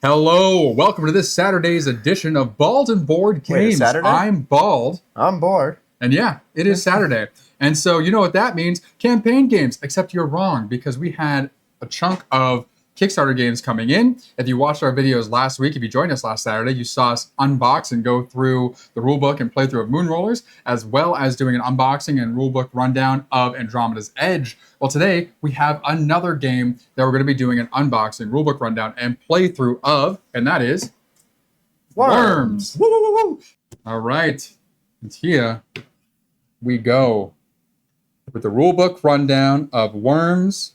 Hello, welcome to this Saturday's edition of Bald and Board Wait, Games. Saturday? I'm Bald, I'm bored. and yeah, it is Saturday. And so you know what that means, campaign games, except you're wrong, because we had a chunk of Kickstarter games coming in. If you watched our videos last week, if you joined us last Saturday, you saw us unbox and go through the rulebook and playthrough of Moon Rollers, as well as doing an unboxing and rulebook rundown of Andromeda's Edge. Well, today we have another game that we're going to be doing an unboxing, rulebook rundown, and playthrough of, and that is Worms. Woo, woo, woo, woo. All right, and here we go with the rulebook rundown of Worms,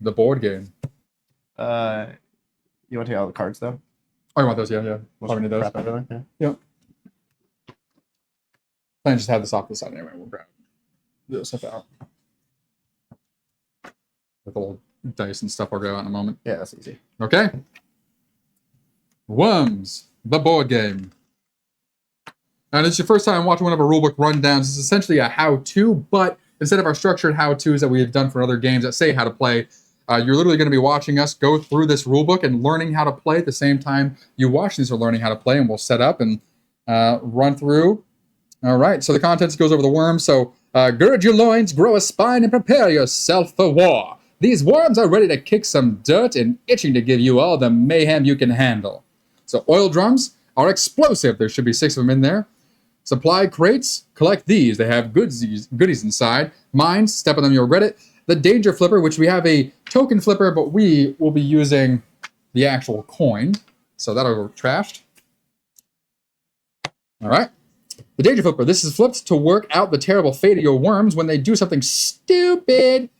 the board game. You want to take all the cards though? Oh, you want those? Yeah. Probably need those. Prep everything, yeah. Yep. I just have this off the side anyway. We'll grab this stuff out. With little dice and stuff, I'll grab out in a moment. Yeah, that's easy. Okay. Worms, the board game. And it's your first time watching one of our rulebook rundowns. It's essentially a how-to, but instead of our structured how-tos that we have done for other games that say how to play, you're literally going to be watching us go through this rulebook and learning how to play at the same time you watch these are learning how to play, and we'll set up and run through. All right, so the contents goes over the worms. So gird your loins, grow a spine, and prepare yourself for war. These worms are ready to kick some dirt and itching to give you all the mayhem you can handle. So oil drums are explosive. There should be 6 of them in there. Supply crates, collect these. They have goodies inside. Mines, step on them, you'll regret it. The danger flipper, which we have a token flipper, but we will be using the actual coin. So that'll go trashed. All right. The danger flipper. This is flipped to work out the terrible fate of your worms when they do something stupid.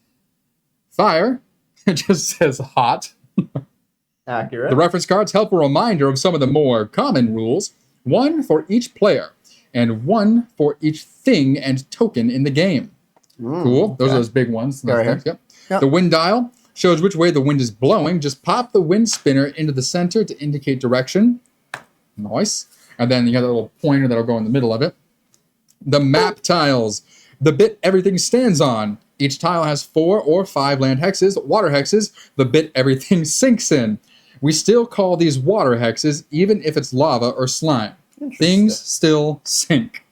Fire. It just says hot. Accurate. The reference cards help a reminder of some of the more common rules. 1 for each player, and 1 for each thing and token in the game. Cool. Those are those big ones. Right. Yep. The wind dial shows which way the wind is blowing. Just pop the wind spinner into the center to indicate direction. Nice. And then you got a little pointer that'll go in the middle of it. The map tiles. The bit everything stands on. Each tile has 4 or 5 land hexes, water hexes. The bit everything sinks in. We still call these water hexes, even if it's lava or slime. Things still sink.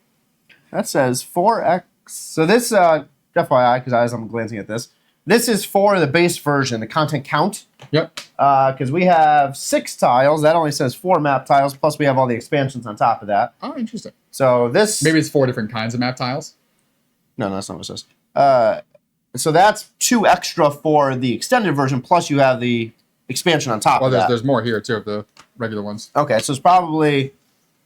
That says 4x. So this, FYI, because as I'm glancing at this, this is for the base version, the content count. Yep. Because we have 6 tiles. That only says 4 map tiles, plus we have all the expansions on top of that. Oh, interesting. So this... Maybe it's 4 different kinds of map tiles. No, that's not what it says. So that's 2 extra for the extended version, plus you have the expansion on top of that. There's more here, too, of the regular ones. Okay, so it's probably...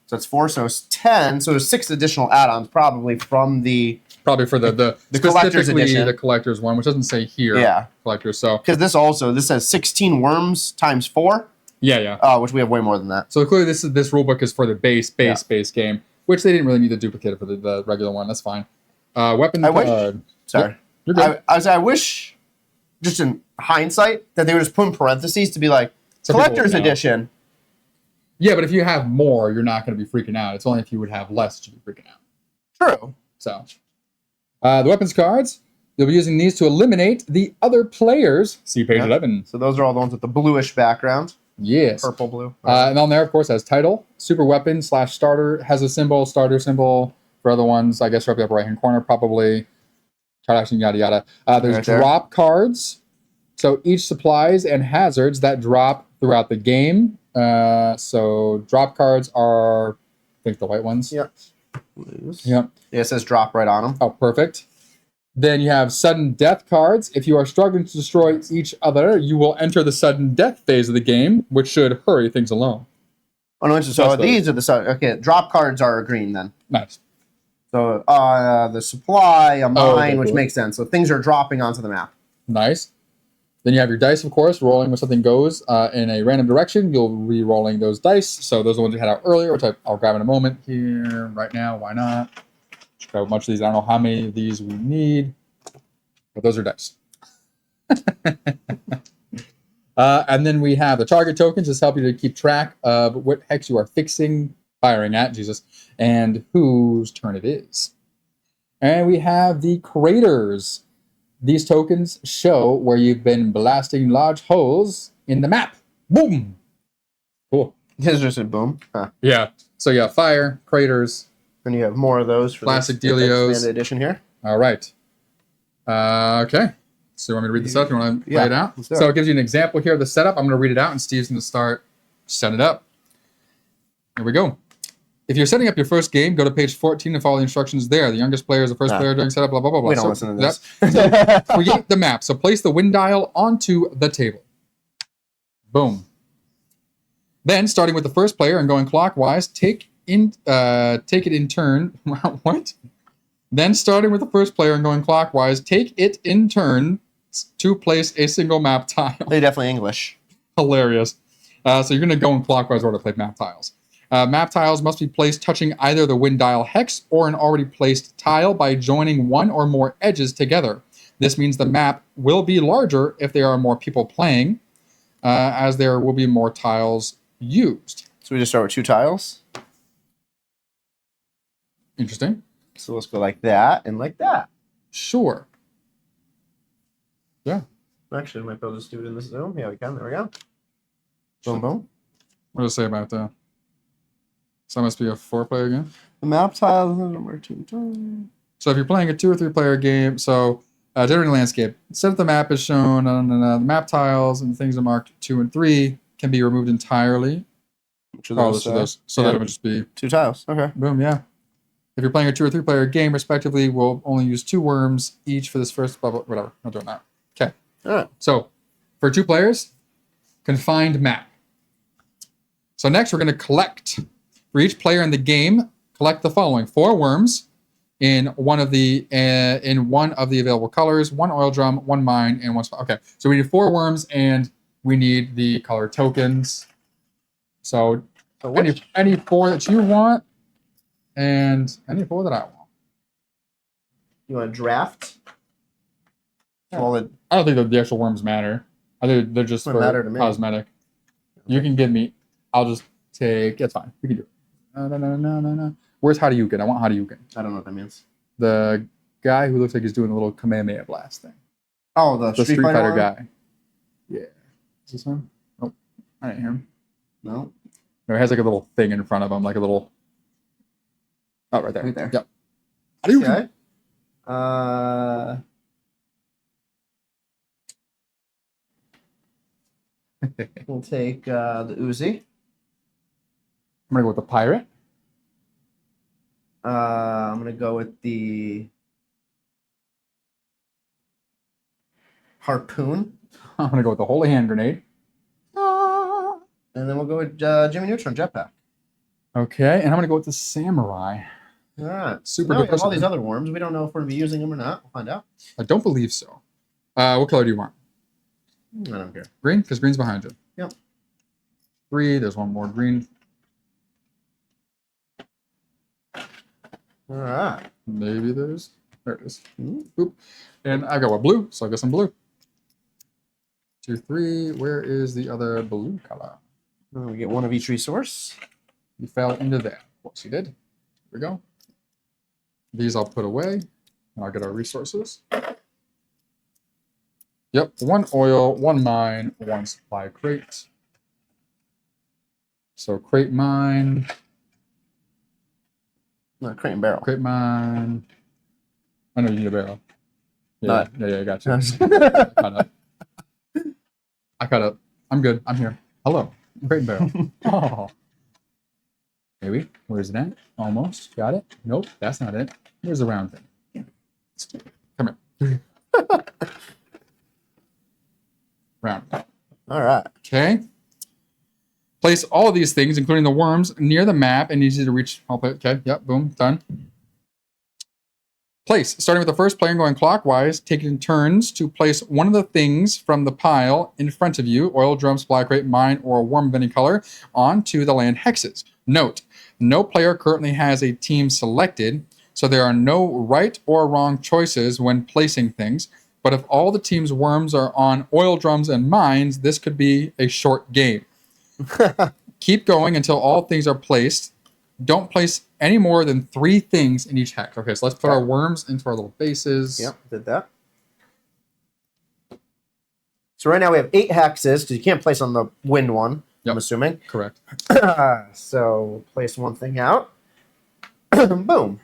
So it's 4, so it's 10. So there's 6 additional add-ons, probably from the... Probably for the collector's edition. The collector's one, which doesn't say here. Yeah. Collector's, so... Because this says 16 worms times 4. Yeah. Which we have way more than that. So clearly this rulebook is for the base game, which they didn't really need to duplicate it for the regular one. That's fine. Weapon card. Sorry. You're good. I wish, just in hindsight, that they would just put in parentheses to be like, collector's edition. Yeah, but if you have more, you're not going to be freaking out. It's only if you would have less that you'd be freaking out. True. So, the weapons cards, you'll be using these to eliminate the other players. See page 11. So those are all the ones with the bluish background. Yes. Purple, blue. And on there, of course, has title, super weapon / starter, has a symbol, starter symbol. For other ones, I guess, right up right-hand corner, probably. Card action, yada, yada. There's right there. drop cards. So each supplies and hazards that drop throughout the game. So drop cards are, I think, the white ones. Yep. Yep. Yeah, it says drop right on them. Oh, perfect. Then you have sudden death cards. If you are struggling to destroy each other, you will enter the sudden death phase of the game, which should hurry things along. Oh, no, so these are the sudden. Okay, drop cards are green then. Nice. So the supply, a mine, okay, which cool. makes sense. So things are dropping onto the map. Nice. Then you have your dice, of course, rolling when something goes in a random direction. You'll be re-rolling those dice. So those are the ones we had out earlier, which I'll grab in a moment here, right now. Why not? Just grab a bunch of these. I don't know how many of these we need, but those are dice. And then we have the target tokens. Just help you to keep track of what hex you are firing at, and whose turn it is. And we have the craters. These tokens show where you've been blasting large holes in the map. Boom! Cool. It's just a boom. Huh. Yeah. So yeah, fire, craters. And you have more of those for Classic this Delios. expanded edition here. All right. Okay. So you want me to read this up? You want to play it out? Let's do So it. it gives you an example here of the setup. I'm going to read it out, and Steve's going to start setting it up. Here we go. If you're setting up your first game, go to page 14 and follow the instructions there. The youngest player is the first player during setup, blah, blah, blah, blah. We don't So listen to this. create the map. So place the wind dial onto the table. Boom. Then, starting with the first player and going clockwise, take it in turn. What? Then, starting with the first player and going clockwise, take it in turn to place a single map tile. They're definitely English. Hilarious. So you're going to go in clockwise order to play map tiles. Map tiles must be placed touching either the wind dial hex or an already placed tile by joining one or more edges together. This means the map will be larger if there are more people playing, as there will be more tiles used. So we just start with 2 tiles. Interesting. So let's go like that and like that. Sure. Yeah. Actually, we might be able to just do it in this Zoom. Yeah, we can. There we go. Boom, boom. What does it say about that? So that must be a 4-player game? The map tile is number 2. So if you're playing a 2 or 3-player game, so generating landscape, instead of the map is shown, the map tiles and things are marked 2 and 3 can be removed entirely. Which of those? So that it would just be 2 tiles. Okay. boom, yeah. If you're playing a 2 or 3-player game, respectively, we'll only use 2 worms each for this first bubble. Whatever, not doing that. Okay. All right. So for 2 players, confined map. So next we're going to collect. For each player in the game, collect the following: 4 worms in one of the available colors, 1 oil drum, 1 mine, and 1 spot. Okay, so we need 4 worms, and we need the color tokens. So any 4 that you want, and any 4 that I want. You want to draft? Yeah. Well, I don't think the actual worms matter. I think they're just Doesn't matter to me. cosmetic. You can give me. I'll just take. It's fine. We can do it. No. Where's Hadouken? I want Hadouken. I don't know what that means. The guy who looks like he's doing a little Kamehameha blast thing. Oh, the Street Fighter guy. Yeah. Is this him? Nope. I didn't hear him. No. No, he has like a little thing in front of him, like a little. Oh, right there. Right there. Yep. Hadouken. Okay. We'll take the Uzi. I'm gonna go with the pirate. I'm gonna go with the harpoon, I'm gonna go with the holy hand grenade. and then we'll go with Jimmy Neutron jetpack. Okay, and I'm gonna go with the samurai. All right. Super Now good we have all person. these other worms. We don't know if we're gonna be using them or not. We'll find out. I don't believe so. What color do you want? I don't care. Green, because green's behind you. Yep. 3. There's 1 more green. All right. Maybe there's. There it is. Mhm. Boop. And I got one blue, so I guess I'm blue. 2, 3. Where is the other blue color? We get 1 of each resource. You fell into there. Of course you did. Here we go. These I'll put away, and I'll get our resources. Yep, 1 oil, 1 mine, 1 supply crate. So crate mine, No, crate and barrel. crate mine. I know you need a barrel. Yeah, I got you. I caught up. I'm good. I'm here. Hello. Crate and barrel. Oh. Maybe. Where's it at? Almost. Got it? Nope, that's not it. Where's the round thing? Come here. Round. All right. Okay. Place all of these things, including the worms, near the map and easy to reach. Okay, yep, boom, done. Place. Starting with the first player and going clockwise, take it in turns to place one of the things from the pile in front of you, oil drum, supply crate, mine, or a worm of any color, onto the land hexes. Note, no player currently has a team selected, so there are no right or wrong choices when placing things. But if all the team's worms are on oil drums and mines, this could be a short game. Keep going until all things are placed. Don't place any more than 3 things in each hex. Okay, so let's put our worms into our little bases. Yep, did that. So right now we have 8 hexes because you can't place on the wind one. Yep. I'm assuming. Correct. So we'll place one thing out. Boom.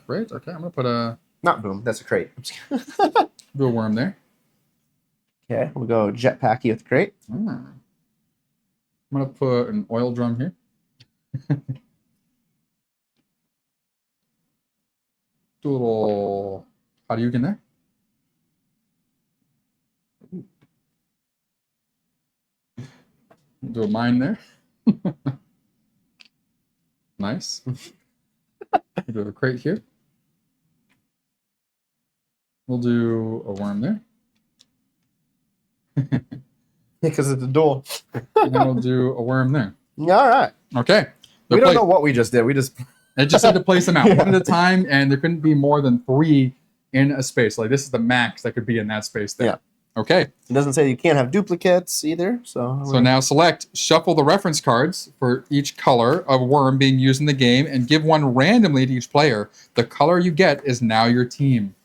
Great. Okay, I'm gonna put a Not boom. That's a crate. do a worm there. Okay, we'll go jetpacky with crate. I'm gonna put an oil drum here. Do a little Hadouken there. Do a mine there. Nice. Do a crate here. We'll do a worm there. Because it's a duel. And then we'll do a worm there. All right. Okay. We don't know what we just did. We just... I just had to place them out Yeah. one at a time, and there couldn't be more than 3 in a space. Like, this is the max that could be in that space there. Yeah. Okay. It doesn't say you can't have duplicates either. So Now select, shuffle the reference cards for each color of worm being used in the game, and give one randomly to each player. The color you get is now your team.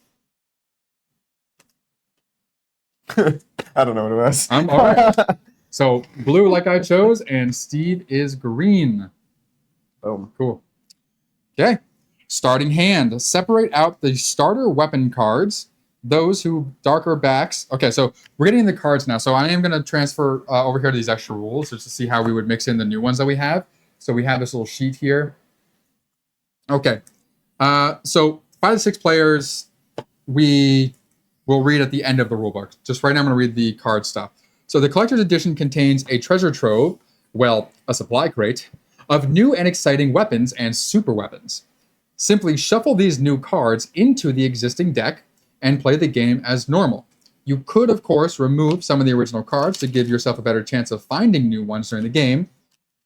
I don't know what it was. All right. So blue, like I chose, and Steve is green. Boom. Cool. Okay. Starting hand. Separate out the starter weapon cards. Those who darker backs. Okay, so we're getting the cards now. So I am going to transfer over here to these extra rules just to see how we would mix in the new ones that we have. So we have this little sheet here. Okay. So 5 to 6 players, we will read at the end of the rulebook. Just right now, I'm going to read the card stuff. So the collector's edition contains a treasure trove, well, a supply crate, of new and exciting weapons and super weapons. Simply shuffle these new cards into the existing deck and play the game as normal. You could, of course, remove some of the original cards to give yourself a better chance of finding new ones during the game.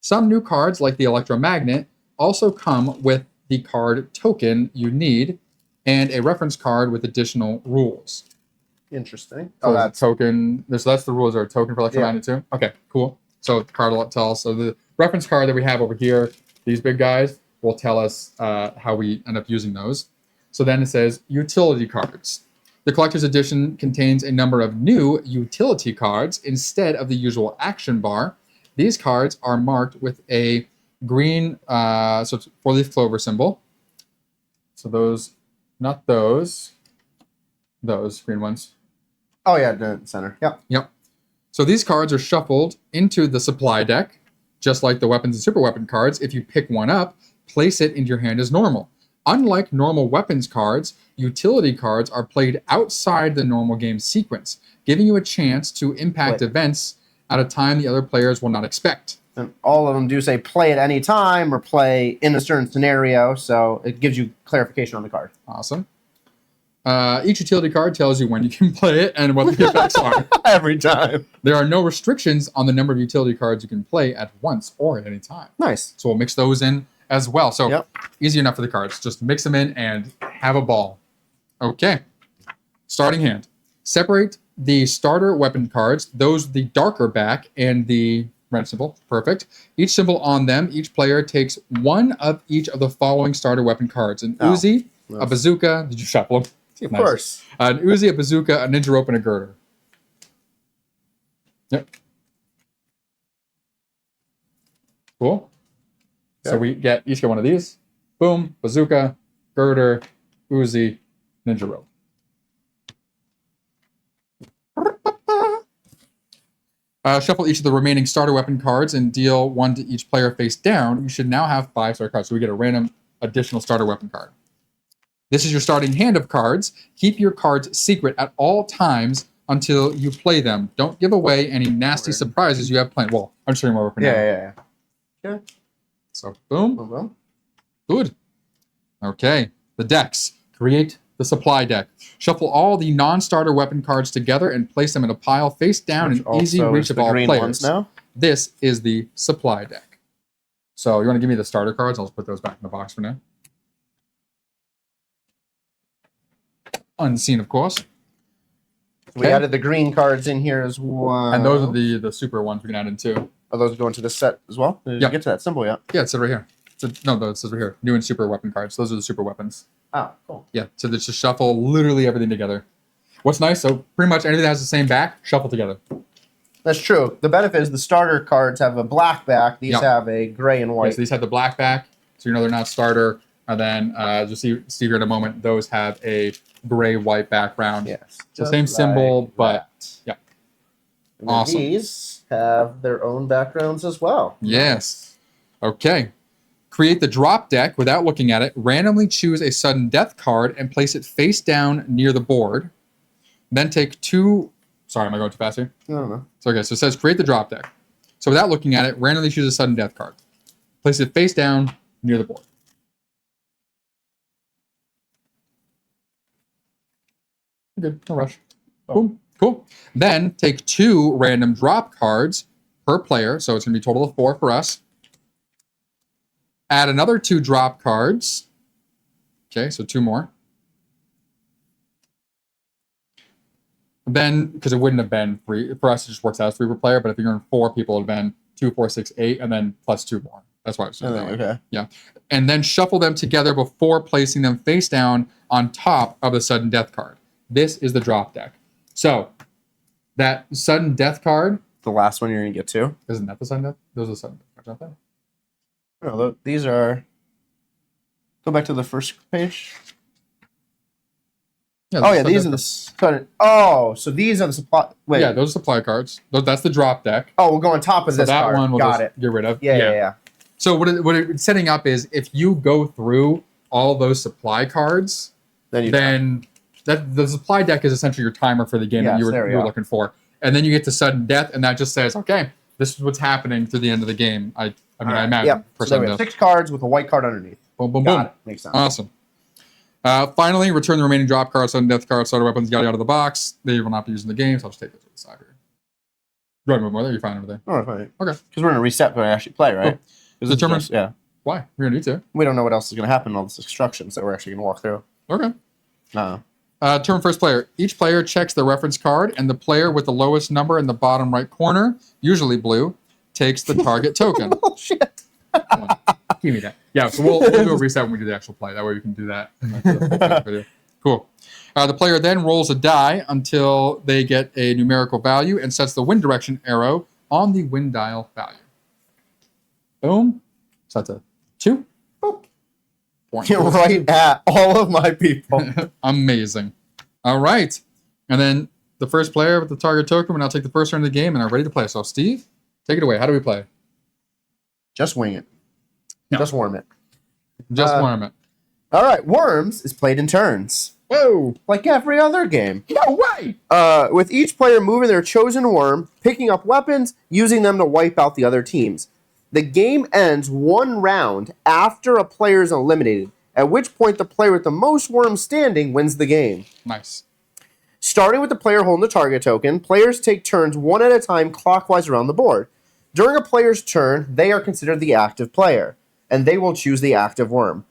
Some new cards, like the electromagnet, also come with the card token you need and a reference card with additional rules. Interesting. So that token, so that's the rules, are a token for electromagnet too? Okay, cool. So the card will tell us. So the reference card that we have over here, these big guys, will tell us how we end up using those. So then it says utility cards. The collector's edition contains a number of new utility cards instead of the usual action bar. These cards are marked with a green, so it's 4-leaf clover symbol. So those, not those green ones. Oh yeah, the center. Yep. Yep. So these cards are shuffled into the supply deck, just like the weapons and super weapon cards. If you pick one up, place it into your hand as normal. Unlike normal weapons cards, utility cards are played outside the normal game sequence, giving you a chance to impact events at a time the other players will not expect. And all of them do say play at any time or play in a certain scenario, so it gives you clarification on the card. Awesome. Each utility card tells you when you can play it and what the effects are. Every time. There are no restrictions on the number of utility cards you can play at once or at any time. Nice. So we'll mix those in as well. So easy enough for the cards. Just mix them in and have a ball. Okay. Starting hand. Separate the starter weapon cards, those the darker back and the red symbol. Perfect. Each symbol on them, each player takes one of each of the following starter weapon cards. An Uzi, a bazooka. Did you shuffle them? Of course. An Uzi, a bazooka, a ninja rope, and a girder. Yep. Cool. So we each get one of these. Boom, bazooka, girder, Uzi, ninja rope. Shuffle each of the remaining starter weapon cards and deal one to each player face down. You should now have 5 starter cards. So we get a random additional starter weapon card. This is your starting hand of cards. Keep your cards secret at all times until you play them. Don't give away any nasty surprises you have planned. Well, I'm showing more for now. Yeah. So, boom. Good. Okay. The decks. Create the supply deck. Shuffle all the non-starter weapon cards together and place them in a pile face down in easy reach of all players. Now? This is the supply deck. So, you want to give me the starter cards? I'll just put those back in the box for now. Unseen, of course. We added the green cards in here as well. And those are the super ones we can add in too. Are those going to this set as well? Did you get to that symbol yet? Yeah, it says right here. It says right here. New and super weapon cards. Those are the super weapons. Oh, cool. Yeah, so just shuffle literally everything together. What's nice, so pretty much anything that has the same back, shuffle together. That's true. The benefit is the starter cards have a black back. These have a gray and white. Yeah, so these have the black back, so you know they're not starter. And then, you'll see here in a moment, those have a gray-white background. Yes. So same symbol, but yeah. And awesome. These have their own backgrounds as well. Yes. Okay. Create the drop deck without looking at it. Randomly choose a sudden death card and place it face down near the board. Then take 2... Sorry, am I going too fast here? No. So, okay, so it says create the drop deck. So without looking at it, randomly choose a sudden death card. Place it face down near the board. Good, no rush. Boom, cool. Then take 2 random drop cards per player. So it's going to be a total of 4 for us. Add another 2 drop cards. Okay, so 2 more. Then, because it wouldn't have been 3, for us it just works out as 3 per player, but if you're in 4 people, it would have been 2, 4, 6, 8, and then plus 2 more. That's why it's doing that way. Okay. Yeah. And then shuffle them together before placing them face down on top of the sudden death card. This is the drop deck. So, that sudden death card. The last one you're going to get to. Isn't that the sudden death? Those are the sudden death cards, aren't they? No, these are... Go back to the first page. Yeah, these are the sudden... Oh, so these are the supply... Wait. Yeah, those are supply cards. That's the drop deck. Oh, we'll go on top of this that card. one we'll Got just it. get rid of. Yeah. So what it's setting up is if you go through all those supply cards, then the supply deck is essentially your timer for the game that you were looking for. And then you get to sudden death, and that just says, okay, this is what's happening through the end of the game. I imagine. Yeah. So we have 6 cards with a white card underneath. Boom, boom, Got boom. it. Makes sense. Awesome. Finally, return the remaining drop cards, sudden death cards, starter weapons, yada, out of the box. They will not be used in the game, so I'll just take those to the side here. Go ahead, move more there. You're fine over there. Oh, fine. Okay. Because we're going to reset when I actually play, right? Determine. Yeah. Why? We're going to need to. We don't know what else is going to happen in all these instructions that we're actually going to walk through. Okay. Turn first player. Each player checks the reference card, and the player with the lowest number in the bottom right corner, usually blue, takes the target token. Oh, shit. Give me that. Yeah, so we'll do a reset when we do the actual play. That way we can do that. Cool. The player then rolls a die until they get a numerical value and sets the wind direction arrow on the wind dial value. Boom. So that's a 2. Boop. Get right at all of my people. Amazing. All right. And then the first player with the target token will now take the first turn of the game and are ready to play. So, Steve, take it away. How do we play? Just wing it. No. Just worm it. Just worm it. All right. Worms is played in turns. Whoa. Like every other game. No way. With each player moving their chosen worm, picking up weapons, using them to wipe out the other teams. The game ends 1 round after a player is eliminated, at which point the player with the most worms standing wins the game. Nice. Starting with the player holding the target token, players take turns 1 at a time clockwise around the board. During a player's turn, they are considered the active player, and they will choose the active worm.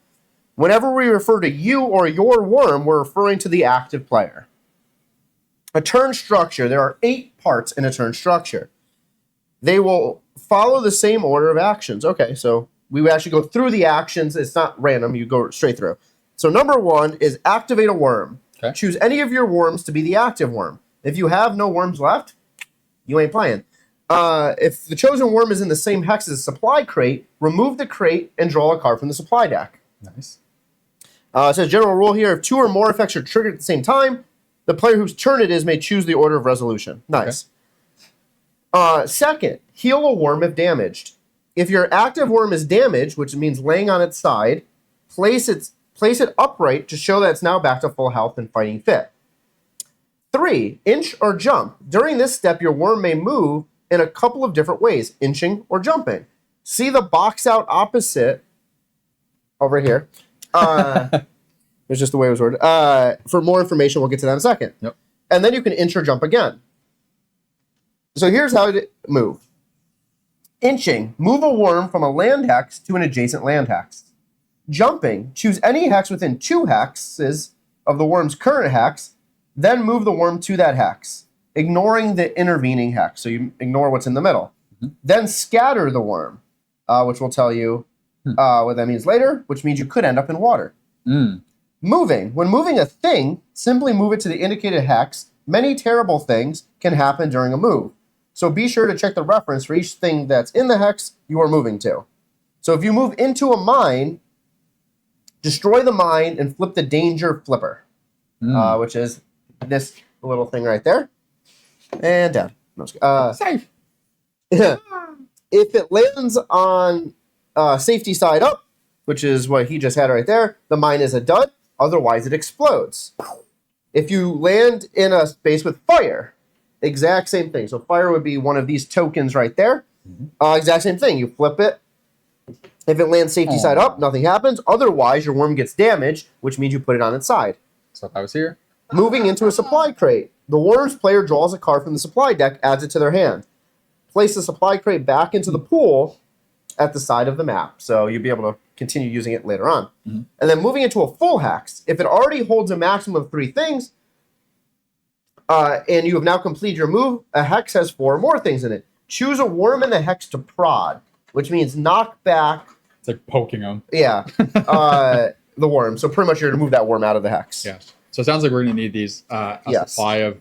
Whenever we refer to you or your worm, we're referring to the active player. A turn structure. There are 8 parts in a turn structure. They will follow the same order of actions. Okay, so we would actually go through the actions. It's not random. You go straight through. So number 1 is activate a worm. Okay. Choose any of your worms to be the active worm. If you have no worms left, you ain't playing. If the chosen worm is in the same hex as a supply crate, remove the crate and draw a card from the supply deck. Nice. It says general rule here, if 2 or more effects are triggered at the same time, the player whose turn it is may choose the order of resolution. Nice. Okay. Second, heal a worm if damaged. If your active worm is damaged, which means laying on its side, place it upright to show that it's now back to full health and fighting fit. 3, inch or jump. During this step, your worm may move in a couple of different ways, inching or jumping. See the box out opposite over here. It's just the way it was worded. For more information, we'll get to that in a second. Yep. And then you can inch or jump again. So here's how to move. Inching, move a worm from a land hex to an adjacent land hex. Jumping, choose any hex within 2 hexes of the worm's current hex, then move the worm to that hex, ignoring the intervening hex. So you ignore what's in the middle. Mm-hmm. Then scatter the worm, which will tell you what that means later, which means you could end up in water. Moving. When moving a thing, simply move it to the indicated hex. Many terrible things can happen during a move. So be sure to check the reference for each thing that's in the hex you are moving to. So if you move into a mine, destroy the mine and flip the danger flipper, which is this little thing right there. And down. Safe. If it lands on safety side up, which is what he just had right there, the mine is a dud. Otherwise, it explodes. If you land in a space with fire, exact same thing. So fire would be one of these tokens right there. Exact same thing. You flip it. If it lands safety side up, nothing happens. Otherwise, your worm gets damaged, which means you put it on its side. So if I was here. Moving into a supply crate. The worm's player draws a card from the supply deck, adds it to their hand. Place the supply crate back into the pool at the side of the map. So you'll be able to continue using it later on. And then moving into a full hex. If it already holds a maximum of 3 things, and you have now completed your move, a hex has 4 more things in it. Choose a worm in the hex to prod, which means knock back. It's like poking them. Yeah. The worm. So pretty much you're going to move that worm out of the hex. Yeah. So it sounds like we're going to need these supply of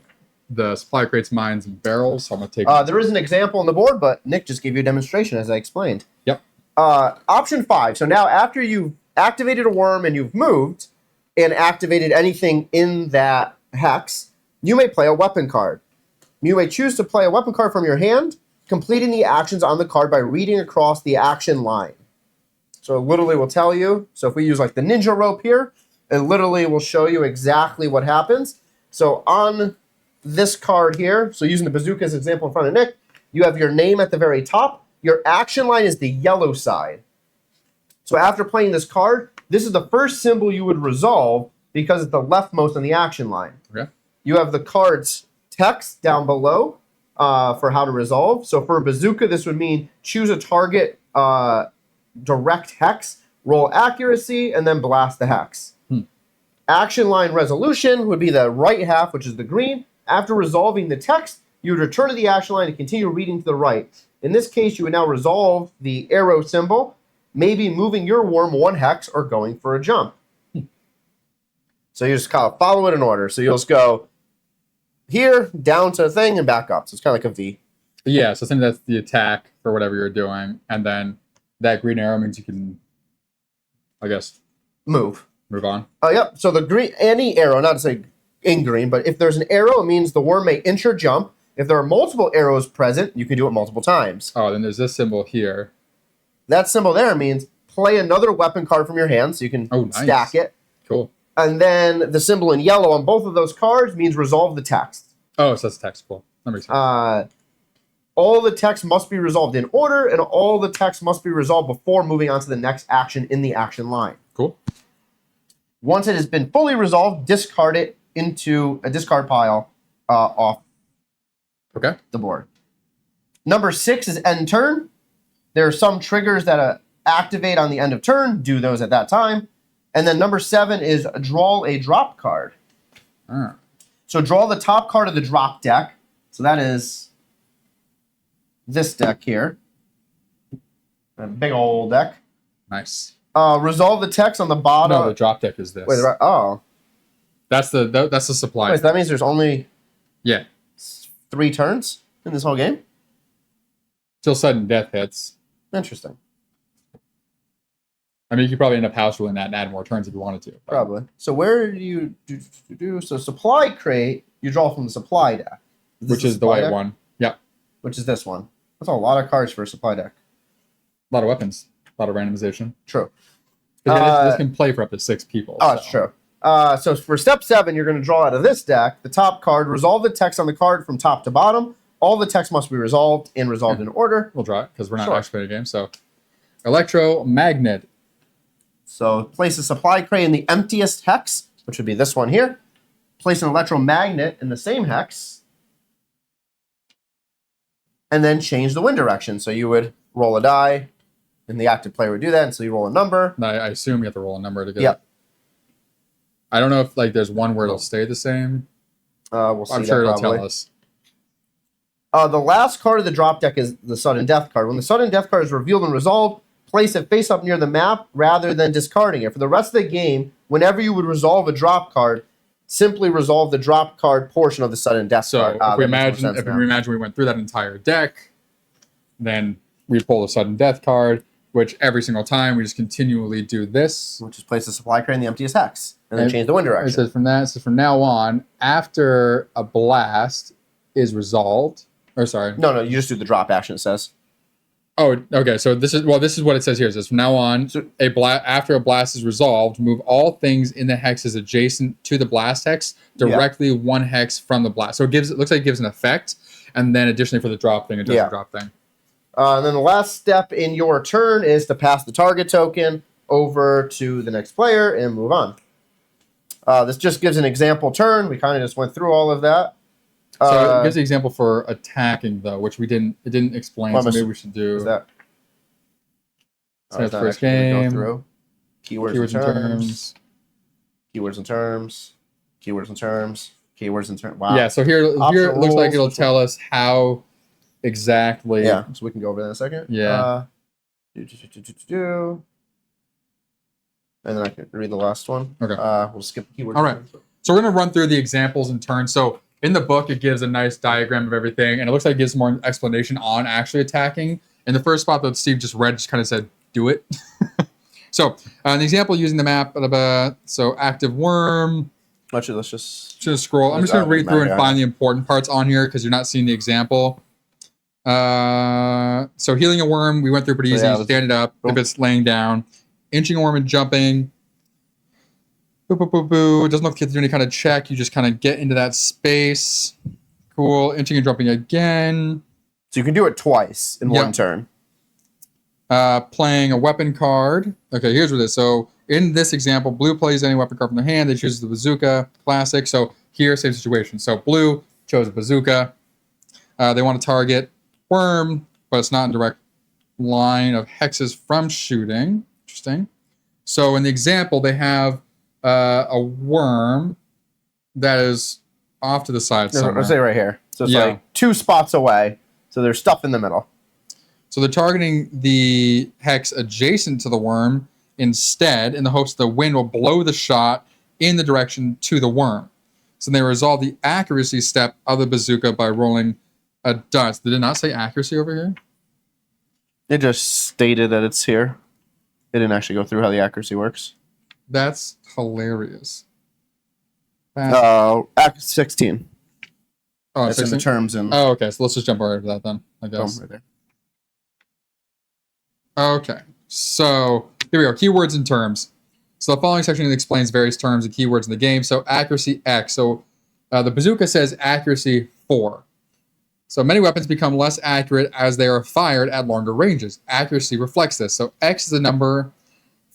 the supply crates, mines, and barrels. So I'm going to take. There is an example on the board, but Nick just gave you a demonstration as I explained. Yep. Option 5. So now after you've activated a worm and you've moved and activated anything in that hex, you may play a weapon card. You may choose to play a weapon card from your hand, completing the actions on the card by reading across the action line. So it literally will tell you. So if we use like the ninja rope here, it literally will show you exactly what happens. So on this card here, so using the bazooka as an example in front of Nick, you have your name at the very top. Your action line is the yellow side. So after playing this card, this is the first symbol you would resolve because it's the leftmost on the action line. Okay. You have the card's text down below for how to resolve. So for a bazooka, this would mean choose a target direct hex, roll accuracy, and then blast the hex. Action line resolution would be the right half, which is the green. After resolving the text, you would return to the action line and continue reading to the right. In this case, you would now resolve the arrow symbol, maybe moving your worm 1 hex or going for a jump. So you just kind of follow it in order. So you'll just go here, down to the thing, and back up. So it's kind of like a V. Yeah, so I think that's the attack for whatever you're doing. And then that green arrow means you can, I guess, move on. Yep. So the green, any arrow, not to say in green, but if there's an arrow, it means the worm may inch or jump. If there are multiple arrows present, you can do it multiple times. Oh, then there's this symbol here. That symbol there means play another weapon card from your hand, so you can stack it. Cool. And then the symbol in yellow on both of those cards means resolve the text. Oh, so that's text. Cool. That makes sense. All the text must be resolved in order, and all the text must be resolved before moving on to the next action in the action line. Cool. Once it has been fully resolved, discard it into a discard pile off the board. Number 6 is end turn. There are some triggers that activate on the end of turn. Do those at that time. And then number 7 is draw a drop card. So draw the top card of the drop deck. So that is this deck here. A big old deck. Nice. Resolve the text on the bottom. No, the drop deck is this. Wait, that's the supply. Wait, so that means there's only 3 turns in this whole game? Till sudden death hits. Interesting. I mean, you could probably end up house ruling that and add more turns if you wanted to. Probably. So where do you do? So supply crate, you draw from the supply deck. Which is the white one. Yep. Which is this one. That's a lot of cards for a supply deck. A lot of weapons. A lot of randomization. True. This can play for up to 6 people. Oh, it's true. So for step 7, you're going to draw out of this deck the top card, resolve the text on the card from top to bottom. All the text must be resolved in order. We'll draw it because we're not actually playing a game. So electromagnet. So place a supply crate in the emptiest hex, which would be this one here. Place an electromagnet in the same hex. And then change the wind direction. So you would roll a die, and the active player would do that. And so you roll a number. I assume you have to roll a number to get it. I don't know if there's one where it'll stay the same. We'll see. I'm sure it'll tell us. The last card of the drop deck is the sudden death card. When the sudden death card is revealed and resolved, place it face up near the map rather than discarding it. For the rest of the game, whenever you would resolve a drop card, simply resolve the drop card portion of the sudden death So card. if we imagine we went through that entire deck, then we pull the sudden death card, which every single time we just continually do this. Which is place the supply crate in the emptiest hex. And then change the wind direction. It says from now on, after a blast is resolved, or sorry. No, you just do the drop action, it says. Oh, okay. So this is what it says here. It says from now on, after a blast is resolved, move all things in the hexes adjacent to the blast hex directly one hex from the blast. So it looks like it gives an effect, and then additionally for the drop thing, it does the drop thing. And then the last step in your turn is to pass the target token over to the next player and move on. This just gives an example turn. We kind of just went through all of that. So it gives the example for attacking, though, which it didn't explain, so maybe we should do. Is that? So that's first game. Go Keywords and terms. Keywords and terms. Keywords and terms. Keywords and terms. Wow. Yeah, so here it looks like it'll tell us how exactly. Yeah, so we can go over that in a second. Yeah. And then I can read the last one. Okay. We'll skip the keywords. All right. So we're going to run through the examples in turn. So in the book, it gives a nice diagram of everything, and it looks like it gives more explanation on actually attacking. In the first spot that Steve just read, just kind of said, do it. So an example using the map, so active worm. Let's just scroll. I'm just going to read through and find the important parts on here because you're not seeing the example. So healing a worm, we went through pretty easy. Stand it up if it's laying down. Inching a worm and jumping. Boo, boo, boo, boo. It doesn't look like you have to do any kind of check. You just kind of get into that space. Cool. Inching and jumping again. So you can do it twice in one turn. Playing a weapon card. Okay, here's what it is. So in this example, blue plays any weapon card from their hand. They choose the bazooka. Classic. So here, same situation. So blue chose a bazooka. They want to target worm, but it's not in direct line of hexes from shooting. Interesting. So in the example, they have a worm that is off to the side somewhere. I'll say right here. So it's like 2 spots away. So there's stuff in the middle. So they're targeting the hex adjacent to the worm instead in the hopes the wind will blow the shot in the direction to the worm. So they resolve the accuracy step of the bazooka by rolling a dice. Did it not say accuracy over here? It just stated that it's here. It didn't actually go through how the accuracy works. That's hilarious. Act 16. Oh, it's 16? In the terms and. Oh, okay. So let's just jump right over that then, I guess. Right there. Okay. So here we go. Keywords and terms. So the following section explains various terms and keywords in the game. So accuracy X. So the bazooka says accuracy 4. So many weapons become less accurate as they are fired at longer ranges. Accuracy reflects this. So X is a number,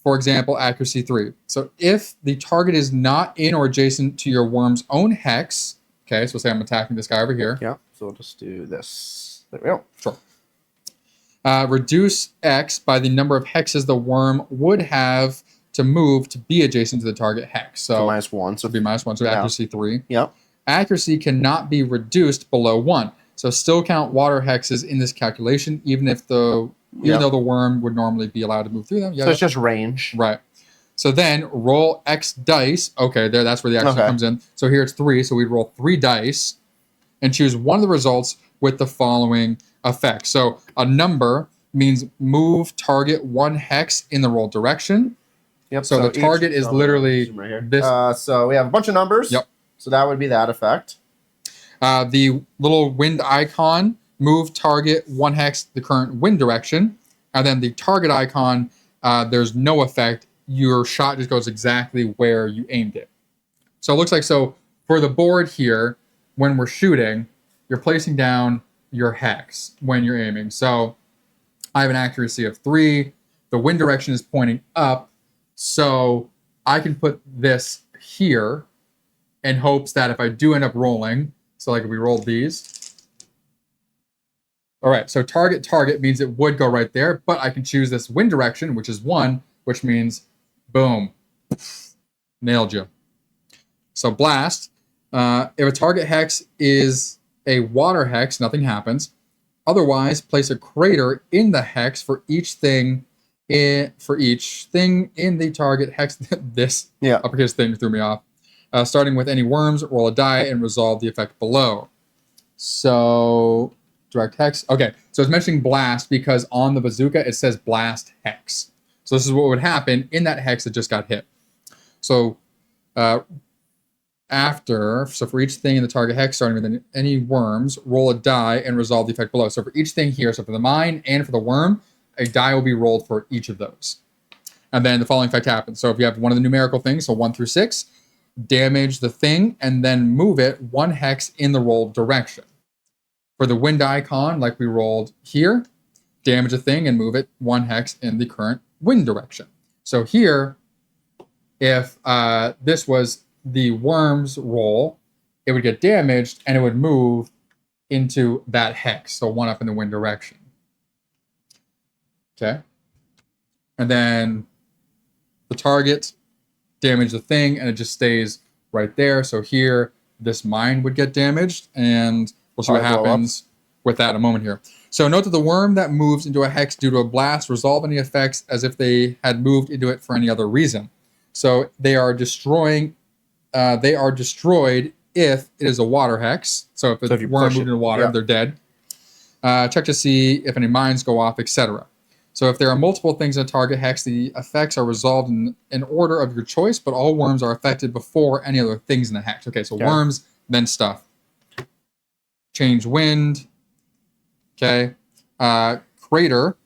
for example, accuracy 3. So if the target is not in or adjacent to your worm's own hex, okay, so say I'm attacking this guy over here. Yeah, so we'll just do this. There we go. Sure. Reduce X by the number of hexes the worm would have to move to be adjacent to the target hex. So -1. So it'd be -1, so accuracy 3. Yep. Accuracy cannot be reduced below 1. So still count water hexes in this calculation, even though the worm would normally be allowed to move through them. So it's just range. Right. So then roll X dice. Okay, that's where the accuracy comes in. So here it's 3. So we roll 3 dice and choose one of the results with the following effect. So a number means move target 1 hex in the roll direction. Yep. So the target is literally right this. So we have a bunch of numbers. Yep. So that would be that effect. The little wind icon, move target 1 hex the current wind direction. And then the target icon, there's no effect. Your shot just goes exactly where you aimed it. So it looks like, for the board here, when we're shooting, you're placing down your hex when you're aiming. So I have an accuracy of 3. The wind direction is pointing up. So I can put this here in hopes that if I do end up rolling, so like if we roll these. All right, so target means it would go right there, but I can choose this wind direction, which is 1, which means boom, nailed you. So blast, if a target hex is a water hex, nothing happens. Otherwise, place a crater in the hex for each thing in the target hex. This uppercase thing threw me off. Starting with any worms, roll a die and resolve the effect below. So, direct hex. Okay, so it's mentioning blast because on the bazooka it says blast hex. So this is what would happen in that hex that just got hit. So, for each thing in the target hex, starting with any worms, roll a die and resolve the effect below. So for each thing here, so for the mine and for the worm, a die will be rolled for each of those. And then the following effect happens. So if you have one of the numerical things, so 1 through 6, damage the thing and then move it 1 hex in the rolled direction. For the wind icon, like we rolled here, damage a thing and move it 1 hex in the current wind direction. So here, if this was the worm's roll, it would get damaged and it would move into that hex, so 1 up in the wind direction. Okay. And then the target damage the thing and it just stays right there. So here, this mine would get damaged, and we'll see what happens with that in a moment here. So note that the worm that moves into a hex due to a blast resolve any effects as if they had moved into it for any other reason. So they are destroyed if it is a water hex. So if the worm moved into water, they're dead. Check to see if any mines go off, etc. So if there are multiple things in a target hex, the effects are resolved in order of your choice, but all worms are affected before any other things in the hex. Okay, so worms, then stuff. Change wind. Okay. Crater.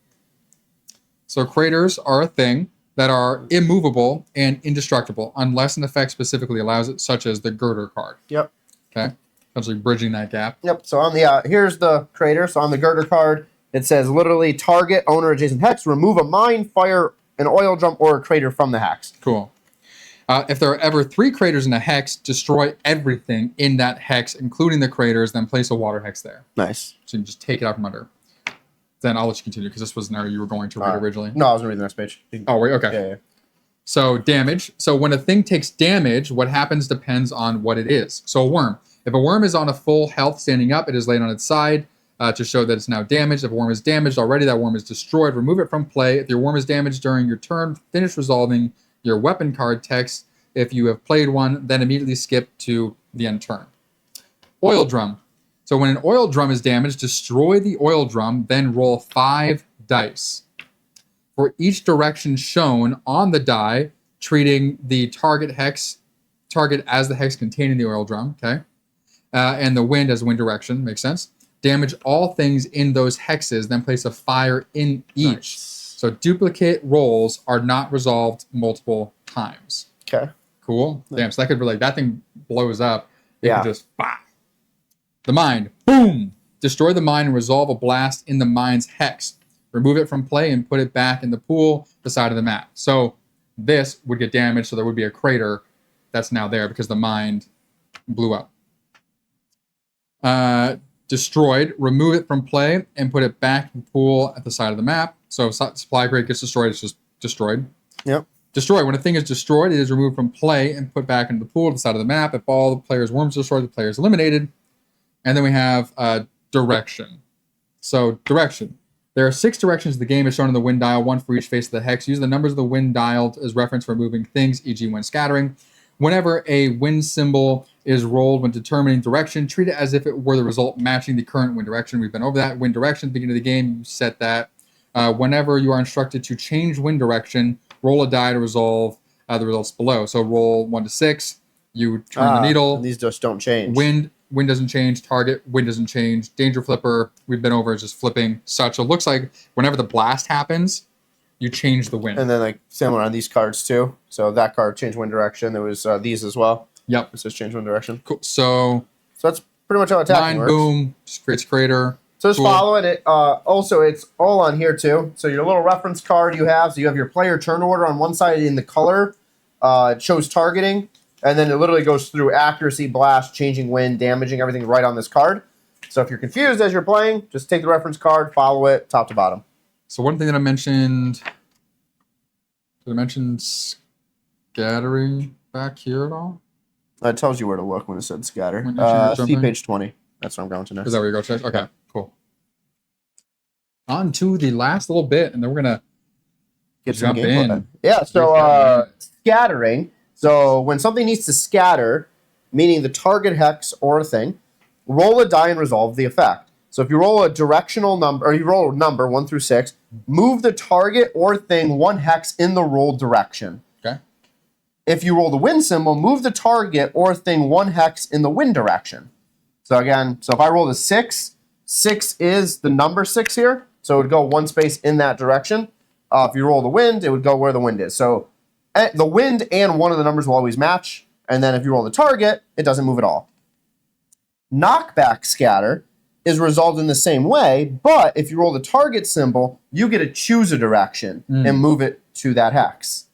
So craters are a thing that are immovable and indestructible unless an effect specifically allows it, such as the girder card. Yep. Okay. Essentially bridging that gap. Yep. So on the here's the crater. So on the girder card, it says literally target owner adjacent hex, remove a mine, fire an oil drum, or a crater from the hex. Cool. If there are ever 3 craters in a hex, destroy everything in that hex, including the craters, then place a water hex there. Nice. So you can just take it out from under. Then I'll let you continue because this was an area you were going to read originally. No, I was reading the next page. Oh, wait, okay. Yeah. So damage. So when a thing takes damage, what happens depends on what it is. So a worm. If a worm is on a full health standing up, it is laid on its side to show that it's now damaged. If a worm is damaged already, that worm is destroyed. Remove it from play. If your worm is damaged during your turn, finish resolving your weapon card text. If you have played one, then immediately skip to the end turn. Oil drum. So when an oil drum is damaged, destroy the oil drum, then roll 5 dice. For each direction shown on the die, treating the target as the hex containing the oil drum, okay? And the wind as wind direction, makes sense. Damage all things in those hexes, then place a fire in each. Nice. So duplicate rolls are not resolved multiple times. Okay. Cool. Damn, so that could be like, that thing blows up. It could just, bah. The mine, boom! Destroy the mine and resolve a blast in the mine's hex. Remove it from play and put it back in the pool, the side of the map. So this would get damaged, so there would be a crater that's now there because the mine blew up. Destroyed, remove it from play and put it back in the pool at the side of the map. So if supply crate gets destroyed, it's just destroyed. Yep. Destroy. When a thing is destroyed, it is removed from play and put back into the pool at the side of the map. If all the players' worms are destroyed, the player is eliminated. And then we have direction. So direction. There are 6 directions the game is shown in the wind dial, 1 for each face of the hex. Use the numbers of the wind dial as reference for moving things, e.g. when scattering. Whenever a wind symbol is rolled when determining direction, treat it as if it were the result matching the current wind direction. We've been over that. Wind direction at the beginning of the game, you set that. Whenever you are instructed to change wind direction, roll a die to resolve the results below. So roll 1 to 6. You turn the needle. These just don't change. Wind doesn't change. Target, wind doesn't change. Danger flipper, we've been over, is just flipping such. So it looks like whenever the blast happens, you change the wind. And then like similar on these cards too. So that card changed wind direction. There was these as well. Yep. It says change wind direction. Cool. So that's pretty much how attacking works. Boom, just creates crater. So just follow it. Also, it's all on here too. So your little reference card you have. So you have your player turn order on one side in the color. It shows targeting. And then it literally goes through accuracy, blast, changing wind, damaging, everything right on this card. So if you're confused as you're playing, just take the reference card, follow it, top to bottom. So one thing that I mentioned, did I mention scattering back here at all? It tells you where to look when it said scatter. See page 20. That's what I'm going to next. Is that where you go, Chase? Okay, cool. On to the last little bit, and then we're going to get jump in. Yeah, so scattering. So when something needs to scatter, meaning the target hex or thing, roll a die and resolve the effect. So if you roll a directional number, or you roll a number 1 through 6, move the target or thing 1 hex in the rolled direction. Okay. If you roll the wind symbol, move the target or thing 1 hex in the wind direction. So again, so if I roll a 6, 6 is the number 6 here. So it would go 1 space in that direction. If you roll the wind, it would go where the wind is. So the wind and one of the numbers will always match. And then if you roll the target, it doesn't move at all. Knockback scatter is resolved in the same way, but if you roll the target symbol, you get to choose a direction and move it to that hex.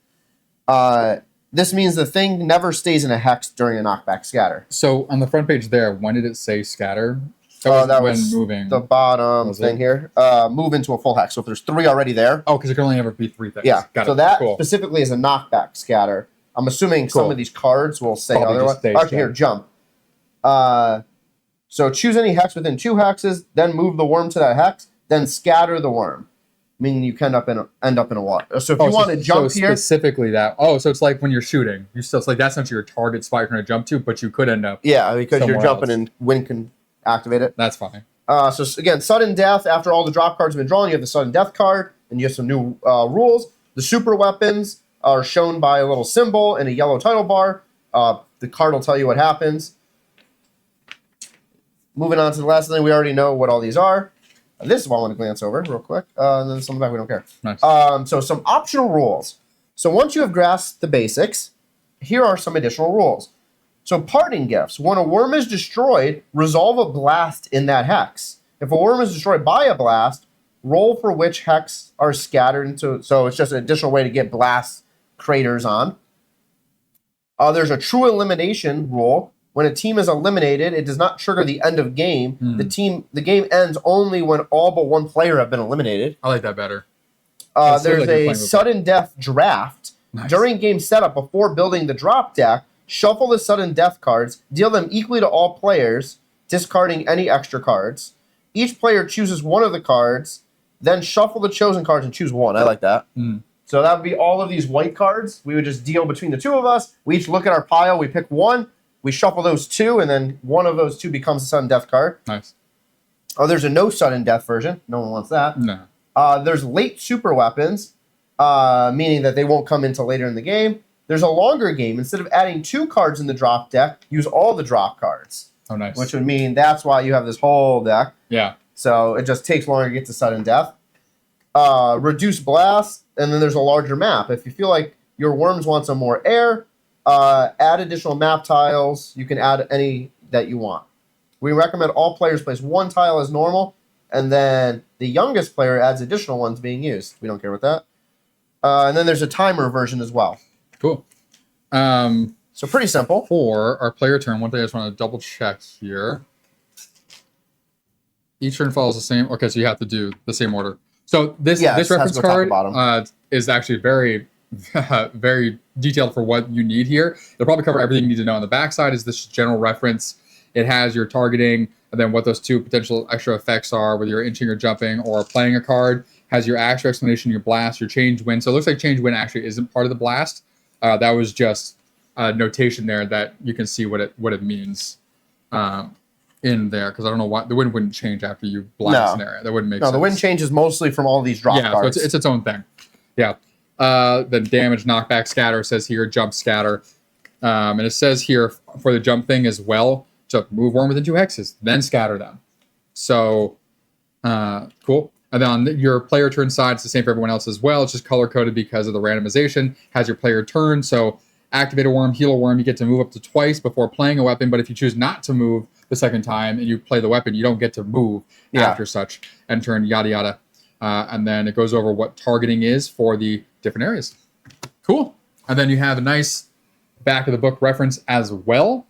This means the thing never stays in a hex during a knockback scatter. So on the front page there, when did it say scatter? That was moving. The bottom thing here. Move into a full hex. So if there's 3 already there. Oh, because it can only ever be 3 things. Yeah. Got so it. that Cool. specifically is a knockback scatter. I'm assuming some of these cards will say otherwise. Actually, here, jump. So choose any hex within 2 hexes, then move the worm to that hex, then scatter the worm, meaning you can end up in a water. So if you want to jump here, specifically that. Oh, so it's like when you're shooting, you still it's like that's not your target spot you're going to jump to, but you could end up. Yeah, because you're jumping and wind can activate it. That's fine. So again, sudden death. After all the drop cards have been drawn, you have the sudden death card, and you have some new rules. The super weapons are shown by a little symbol in a yellow title bar. The card will tell you what happens. Moving on to the last thing, we already know what all these are. This is what I want to glance over real quick. And then some of that we don't care. Nice. So some optional rules. So once you have grasped the basics, here are some additional rules. So parting gifts. When a worm is destroyed, resolve a blast in that hex. If a worm is destroyed by a blast, roll for which hex are scattered into. So it's just an additional way to get blast craters on. There's a true elimination rule. When a team is eliminated, it does not trigger the end of game. The game ends only when all but 1 player have been eliminated. I like that better. There's a sudden death draft. Nice. During game setup, before building the drop deck, shuffle the sudden death cards, deal them equally to all players, discarding any extra cards. Each player chooses 1 of the cards, then shuffle the chosen cards and choose 1. I like that. So that would be all of these white cards. We would just deal between the 2 of us. We each look at our pile. We pick 1. We shuffle those 2, and then 1 of those 2 becomes a sudden death card. Nice. There's a no sudden death version. No one wants that. No. There's late super weapons, meaning that they won't come until later in the game. There's a longer game. Instead of adding 2 cards in the drop deck, use all the drop cards. Oh, nice. Which would mean that's why you have this whole deck. Yeah. So it just takes longer to get to sudden death. Reduce blast, and then there's a larger map. If you feel like your worms want some more air, add additional map tiles. You can add any that you want. We recommend all players place 1 tile as normal, and then the youngest player adds additional ones being used. We don't care with that. And then there's a timer version as well. Cool. So pretty simple. For our player turn, one thing I just want to double check here. Each turn follows the same. Okay, so you have to do the same order. So this reference card is actually very very detailed for what you need here. It'll probably cover everything you need to know. On the backside is this general reference. It has your targeting, and then what those 2 potential extra effects are, whether you're inching or jumping or playing a card. Has your extra explanation, your blast, your change wind. So it looks like change wind actually isn't part of the blast. That was just a notation there that you can see what it means in there, because I don't know why the wind wouldn't change after you blast an area. That wouldn't make sense. No, the wind changes mostly from all these drop cards. So it's its own thing. Yeah. The damage, knockback, scatter says here, jump, scatter. And it says here for the jump thing as well, so move worm within 2 hexes, then scatter them. So, cool. And then on your player turn side, it's the same for everyone else as well. It's just color-coded because of the randomization. Has your player turn, so activate a worm, heal a worm. You get to move up to twice before playing a weapon, but if you choose not to move the second time and you play the weapon, you don't get to move after such. End turn, yada, yada. And then it goes over what targeting is for the different areas. Cool. And then you have a nice back of the book reference as well.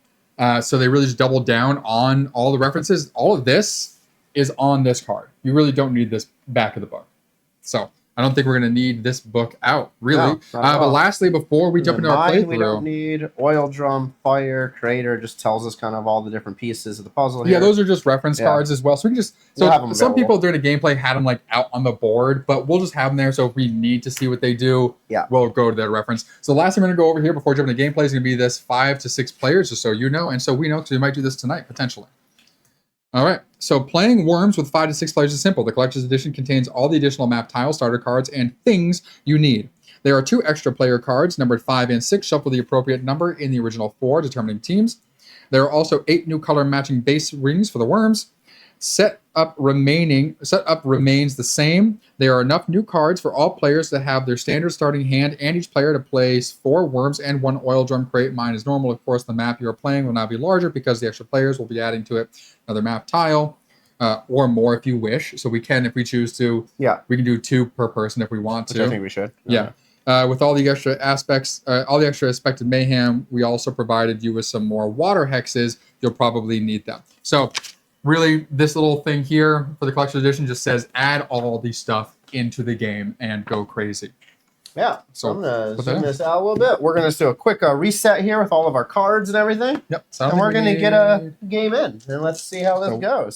So they really just doubled down on all the references. All of this is on this card. You really don't need this back of the book. So I don't think we're going to need this book out, really. No, not at But all. lastly, before we jump into our Mine, we don't playthrough, need oil drum, fire, creator. Just tells us kind of all the different pieces of the puzzle here. yeah, those are just reference cards as well. So we can just We'll have them some available. people during the gameplay had them like out on the board, but we'll just have them there. So if we need to see what they do, we'll go to that reference. So the last thing we're going to go over here before jumping to gameplay is going to be this 5 to 6 players, just so you know, and so we know, because we might do this tonight potentially. All right, so playing Worms with 5 to 6 players is simple. The Collector's Edition contains all the additional map tiles, starter cards, and things you need. There are 2 extra player cards, numbered 5 and 6. Shuffle the appropriate number in the original 4, determining teams. There are also 8 new color matching base rings for the Worms. Setup remains the same. There are enough new cards for all players to have their standard starting hand, and each player to place 4 Worms and 1 oil drum crate. Mine is normal. Of course, the map you are playing will now be larger because the extra players will be adding to it another map tile, or more if you wish. So we can, if we choose to. Yeah. We can do 2 per person if we want to. Which I think we should. Yeah. With all the extra aspects, all the extra expected mayhem, we also provided you with some more water hexes. You'll probably need them. So really, this little thing here for the Collector's Edition just says add all the stuff into the game and go crazy. Yeah. So I'm going to zoom this out a little bit. We're going to do a quick reset here with all of our cards and everything. Yep. And we're going to get a game in, and let's see how this goes.